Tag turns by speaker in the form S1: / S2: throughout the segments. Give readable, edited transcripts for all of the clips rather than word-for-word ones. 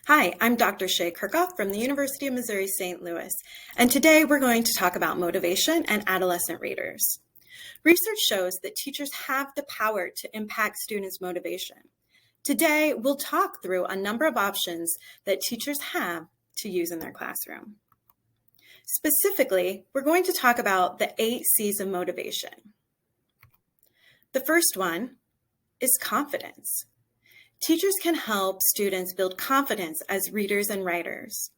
S1: Hi, I'm Dr. Shay Kirkhoff from the University of Missouri St. Louis, and today we're going to talk about motivation and adolescent readers. Research shows that teachers have the power to impact students' motivation. Today, we'll talk through a number of options that teachers have to use in their classroom. Specifically, we're going to talk about the 8 C's of motivation. The first one is confidence. Teachers can help students build confidence as readers and writers.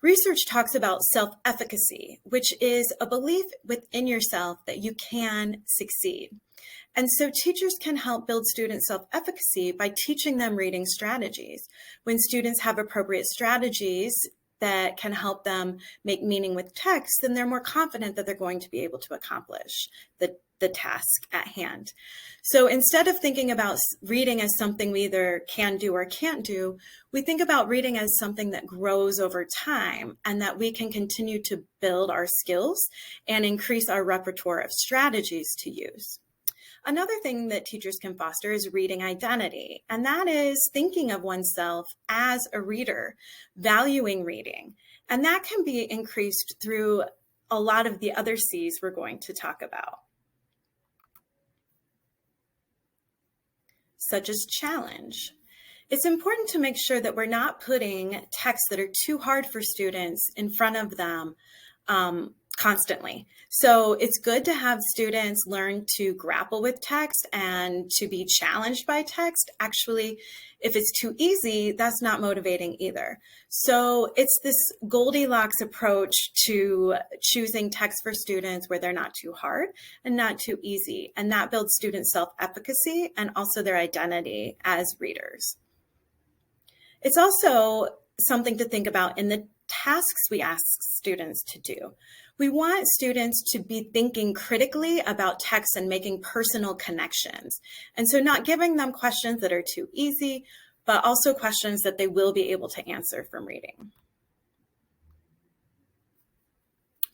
S1: Research talks about self-efficacy, which is a belief within yourself that you can succeed. And so teachers can help build student self-efficacy by teaching them reading strategies. When students have appropriate strategies that can help them make meaning with text, then they're more confident that they're going to be able to accomplish the task at hand. So instead of thinking about reading as something we either can do or can't do, we think about reading as something that grows over time and that we can continue to build our skills and increase our repertoire of strategies to use. Another thing that teachers can foster is reading identity, and that is thinking of oneself as a reader, valuing reading. And that can be increased through a lot of the other C's we're going to talk about, such as challenge. It's important to make sure that we're not putting texts that are too hard for students in front of them constantly. So it's good to have students learn to grapple with text and to be challenged by text. Actually, if it's too easy, that's not motivating either. So it's this Goldilocks approach to choosing text for students where they're not too hard and not too easy. And that builds student self-efficacy and also their identity as readers. It's also something to think about in the tasks we ask students to do. We want students to be thinking critically about text and making personal connections. And so not giving them questions that are too easy, but also questions that they will be able to answer from reading.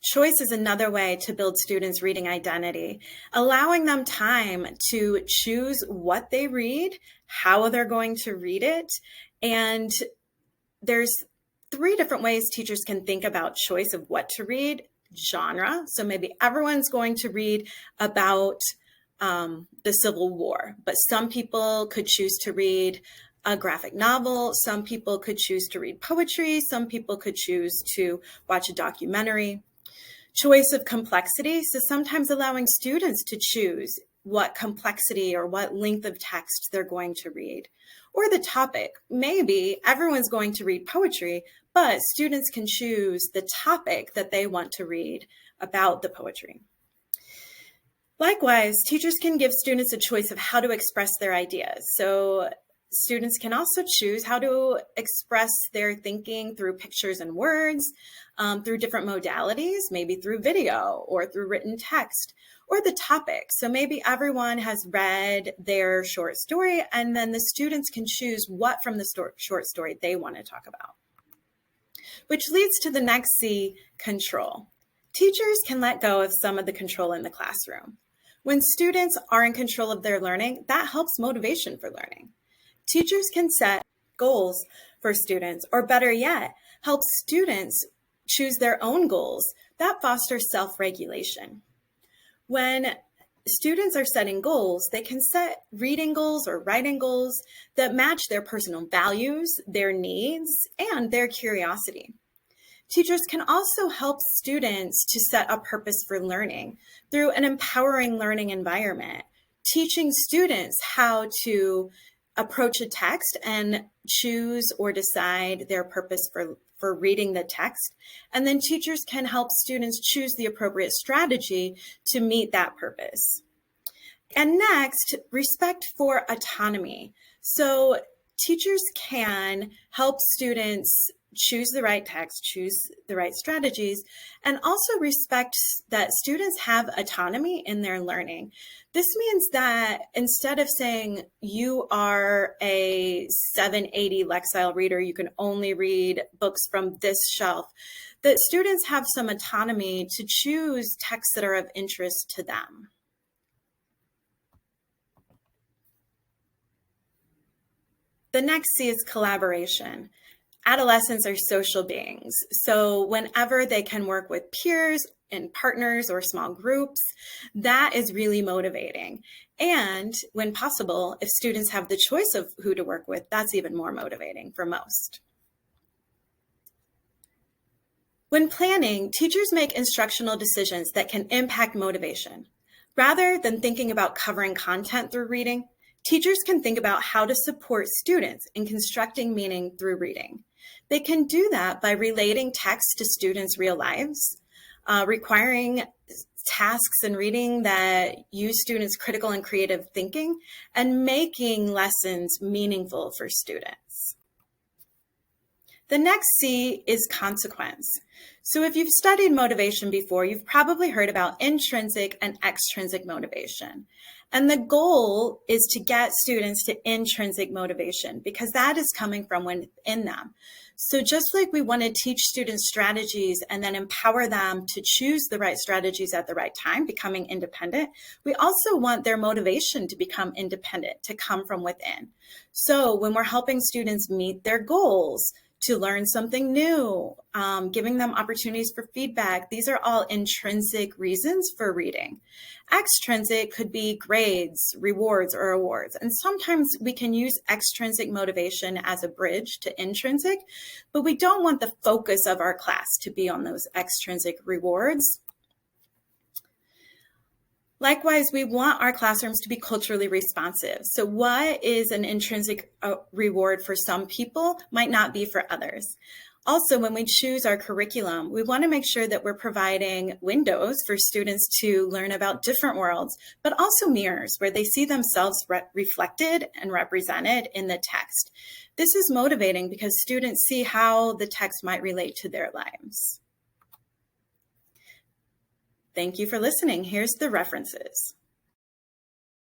S1: Choice is another way to build students' reading identity, allowing them time to choose what they read, how they're going to read it, and there's 3 different ways teachers can think about choice of what to read. Genre, so maybe everyone's going to read about the Civil War, but some people could choose to read a graphic novel, some people could choose to read poetry, some people could choose to watch a documentary. Choice of complexity, so sometimes allowing students to choose what complexity or what length of text they're going to read. Or the topic, maybe everyone's going to read poetry, but students can choose the topic that they want to read about the poetry. Likewise, teachers can give students a choice of how to express their ideas. So students can also choose how to express their thinking through pictures and words, through different modalities, maybe through video or through written text, or the topic. So maybe everyone has read their short story, and then the students can choose what from the short story they want to talk about. Which leads to the next C, control. Teachers can let go of some of the control in the classroom. When students are in control of their learning, that helps motivation for learning. Teachers can set goals for students, or better yet, help students choose their own goals. That fosters self-regulation. When students are setting goals, they can set reading goals or writing goals that match their personal values, their needs, and their curiosity. Teachers can also help students to set a purpose for learning through an empowering learning environment, teaching students how to approach a text and choose or decide their purpose for reading the text. And then teachers can help students choose the appropriate strategy to meet that purpose. And next, respect for autonomy. So teachers can help students choose the right text, choose the right strategies, and also respect that students have autonomy in their learning. This means that instead of saying you are a 780 Lexile reader, you can only read books from this shelf, that students have some autonomy to choose texts that are of interest to them. The next C is collaboration. Adolescents are social beings. So whenever they can work with peers and partners or small groups, that is really motivating. And when possible, if students have the choice of who to work with, that's even more motivating for most. When planning, teachers make instructional decisions that can impact motivation. Rather than thinking about covering content through reading, teachers can think about how to support students in constructing meaning through reading. They can do that by relating text to students' real lives, requiring tasks in reading that use students' critical and creative thinking, and making lessons meaningful for students. The next C is consequence. So if you've studied motivation before, you've probably heard about intrinsic and extrinsic motivation. And the goal is to get students to intrinsic motivation because that is coming from within them. So just like we want to teach students strategies and then empower them to choose the right strategies at the right time, becoming independent, we also want their motivation to become independent, to come from within. So when we're helping students meet their goals, to learn something new, giving them opportunities for feedback. These are all intrinsic reasons for reading. Extrinsic could be grades, rewards, or awards. And sometimes we can use extrinsic motivation as a bridge to intrinsic, but we don't want the focus of our class to be on those extrinsic rewards. Likewise, we want our classrooms to be culturally responsive. So what is an intrinsic reward for some people might not be for others. Also, when we choose our curriculum, we want to make sure that we're providing windows for students to learn about different worlds, but also mirrors where they see themselves reflected and represented in the text. This is motivating because students see how the text might relate to their lives. Thank you for listening. Here's the references.